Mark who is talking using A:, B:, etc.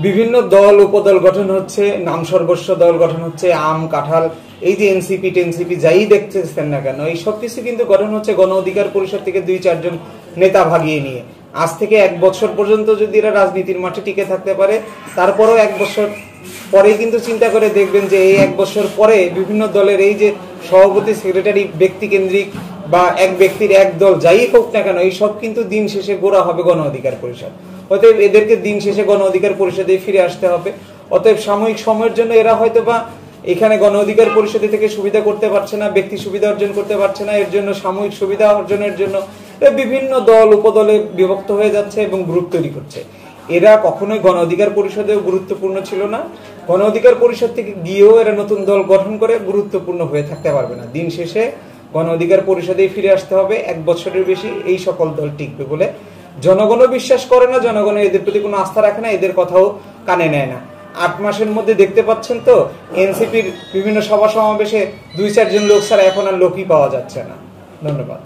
A: বিভিন্ন দল উপদল গঠন হচ্ছে, নাম সর্বস্ব দল গঠন হচ্ছে, আম কাঁঠাল, এই যে এনসিপি টেনসিপি যাই দেখতেছেন না কেন, এই সবকিছু কিন্তু গঠন হচ্ছে গণ অধিকার পরিষদ থেকে 2-4 জন নেতা ভাগিয়ে নিয়ে। আজ থেকে 1 বছর পর্যন্ত যদি এরা রাজনীতির মাঠে টিকে থাকতে পারে, তারপরেও 1 বছর পরে কিন্তু চিন্তা করে দেখবেন যে এই 1 বছর পরে বিভিন্ন দলের এই যে সভাপতি সেক্রেটারি ব্যক্তি কেন্দ্রিক বা এক ব্যক্তির এক দল যাই হোক না কেন, এই সব কিন্তু দিন শেষে গোড়া হবে গণ অধিকার পরিষদ। অতএব এদেরকে দিন শেষে গণ অধিকার পরিষদে ফিরে আসতে হবে। অতএব সাময়িক সময়ের জন্য এরা হয়তো বা এখানে গণ অধিকার পরিষদে থেকে সুবিধা করতে পারছে না, ব্যক্তি সুবিধা অর্জন করতে পারছে না, এর জন্য সাময়িক সুবিধা অর্জনের জন্য বিভিন্ন দল উপদলে বিভক্ত হয়ে যাচ্ছে এবং গ্রুপ তৈরি করছে। এরা কখনোই গণ অধিকার পরিষদেও গুরুত্বপূর্ণ ছিল না, গণ অধিকার পরিষদ থেকে গিয়েও এরা নতুন দল গঠন করে গুরুত্বপূর্ণ হয়ে থাকতে পারবে না। দিন শেষে গণ অধিকার পরিষদেই ফিরে আসতে হবে, 1 বছরের বেশি এই সকল দল টিকবে বলে জনগণও বিশ্বাস করে না, জনগণ এদের প্রতি কোনো আস্থা রাখে না, এদের কথাও কানে নেয় না। 8 মাসের মধ্যে দেখতে পাচ্ছেন তো এনসিপির বিভিন্ন সভা সমাবেশে 2-4 জন লোক ছাড়া এখন আর লোকই পাওয়া যাচ্ছে না। ধন্যবাদ।